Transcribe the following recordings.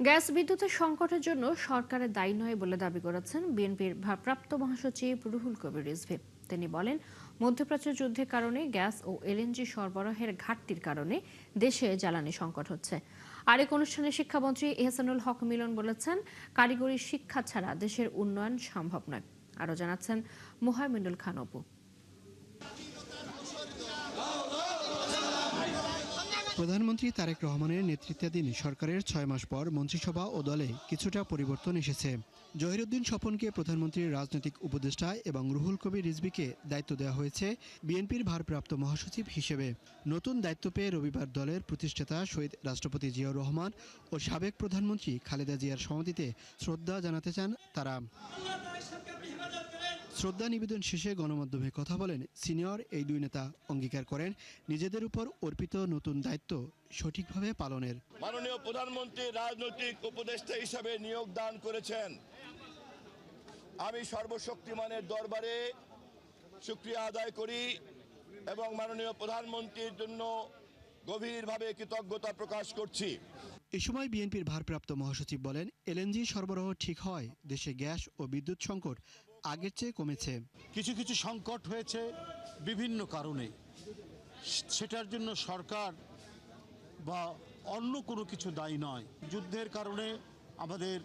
Gas বিদ্যুতের সংকটের জন্য সরকারের দায়ী নয় বলে দাবি করেছেন বিএনপির ভারপ্রাপ্ত মহাসচিব রুহুল কবির রিজভী। তিনি বলেন, মধ্যপ্রাচ্যের যুদ্ধের কারণে গ্যাস ও এলএনজি সরবরাহের ঘাটতির কারণে দেশে জ্বালানি সংকট হচ্ছে। আরেক অনুষ্ঠানে শিক্ষামন্ত্রী এহসানুল হক মিলন বলেছেন, কারিগরি শিক্ষা ছাড়া দেশের উন্নয়ন সম্ভব নয়। আরও জানাচ্ছেন মুহাইমিনুল খান অপু। প্রধানমন্ত্রী তারেক রহমানের নেতৃত্বাধীন সরকারের ৬ মাস পর মন্ত্রিসভা ও দলে কিছুটা পরিবর্তন এসেছে। জহিরুদ্দিন স্বপনকে প্রধানমন্ত্রীর রাজনৈতিক উপদেষ্টা এবং রুহুল কবির রিজভীকে দায়িত্ব দেওয়া হয়েছে বিএনপির ভারপ্রাপ্ত মহাসচিব হিসেবে। নতুন দায়িত্ব পেয়ে রবিবার দলের প্রতিষ্ঠাতা শহীদ রাষ্ট্রপতি জিয়াউর রহমান ও সাবেক প্রধানমন্ত্রী খালেদা জিয়ার সমাধিতে শ্রদ্ধা জানাতে চান তারা। শ্রদ্ধা নিবেদন শেষে গণমাধ্যমে কথা বলেন সিনিয়র এই দুই নেতা। অঙ্গীকার করেন নিজেদের উপর অর্পিত নতুন দায়িত্ব সঠিকভাবে পালনের। মাননীয় প্রধানমন্ত্রী রাজনৈতিক উপদেষ্টা হিসেবে নিয়োগ দান করেছেন। আমি সর্বশক্তিমানের দরবারে শুকরিয়া আদায় করি এবং মাননীয় প্রধানমন্ত্রীর জন্য গভীরভাবে কৃতজ্ঞতা প্রকাশ করছি। এ সময় বিএনপির ভারপ্রাপ্ত মহাসচিব বলেন, এলএনজি সরবরাহ ঠিক হয় দেশে গ্যাস ও বিদ্যুৎ সংকট আগের চেয়ে কমেছে। কিছু কিছু সংকট হয়েছে বিভিন্ন কারণে, সেটার জন্য সরকার বা অন্য কোনো কিছু দায়ী নয়। যুদ্ধের কারণে আমাদের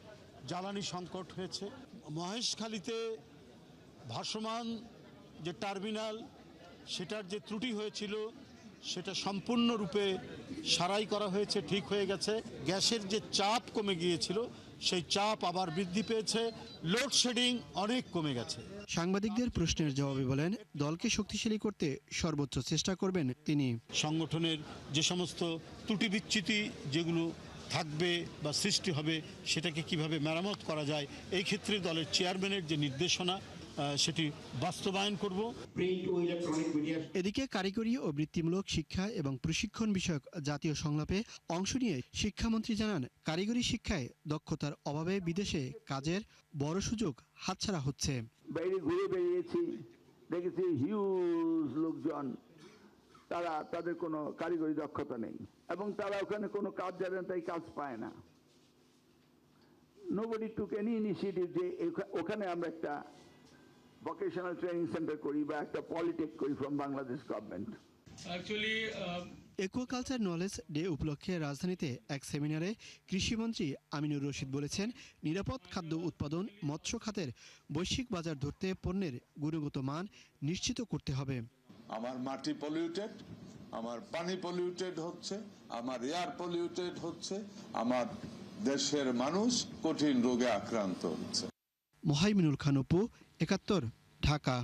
জ্বালানি সংকট হয়েছে। মহেশখালীতে ভাসমান যে টার্মিনাল, সেটার যে ত্রুটি হয়েছিল সেটা সম্পূর্ণরূপে সারাই করা হয়েছে, ঠিক হয়ে গেছে। গ্যাসের যে চাপ কমে গিয়েছিল সেই চাপ আবার বৃদ্ধি পেয়েছে। লোডশেডিং অনেক কমে গেছে। সাংবাদিকদের প্রশ্নের জবাবে বলেন, দলকে শক্তিশালী করতে সর্বোচ্চ চেষ্টা করবেন তিনি। সংগঠনের যে সমস্ত ত্রুটি বিচ্যুতি যেগুলো থাকবে বা সৃষ্টি হবে, সেটাকে কিভাবে মেরামত করা যায়, এই ক্ষেত্রে দলের চেয়ারম্যানের যে নির্দেশনা সেটি বাস্তবায়ন করব। এদিকে কারিগরি ও বৃত্তিমূলক শিক্ষা এবং প্রশিক্ষণ বিষয়ক জাতীয় সংলাপে অংশ নিয়ে শিক্ষামন্ত্রী জানান, কারিগরি শিক্ষায় দক্ষতার অভাবে বিদেশে কাজের বড় সুযোগ হাতছাড়া হচ্ছে। বাইরে ঘুরে বেরিয়েছি, দেখেছি হিউজ লোকজন, তাদের কোনো কারিগরি দক্ষতা নেই এবং তারা ওখানে কোনো কাজ জানেন, তাই কাজ পায় না। নোবডি টুক এনি ইনিশিয়েটিভ যে ওখানে আমরা একটা ভোকেশনাল ট্রেনিং সেন্টার করি বা একটা পলিটেক করি from Bangladesh government. Aquaculture knowledge day উপলক্ষে রাজধানীতে এক সেমিনারে কৃষিমন্ত্রী আমিনুর রশিদ বলেছেন, নিরাপদ খাদ্য উৎপাদন, মৎস্য খাতের বৈশ্বিক বাজার ধরতে পণ্যের গুণগত মান নিশ্চিত করতে হবে। আমার মাটি পলিউটেড, আমার পানি পলিউটেড হচ্ছে, আমার এয়ার পলিউটেড হচ্ছে, আমার দেশের মানুষ কঠিন রোগে আক্রান্ত হচ্ছে। মুহাইমিনুল খান অপু, ৭১, ঢাকা।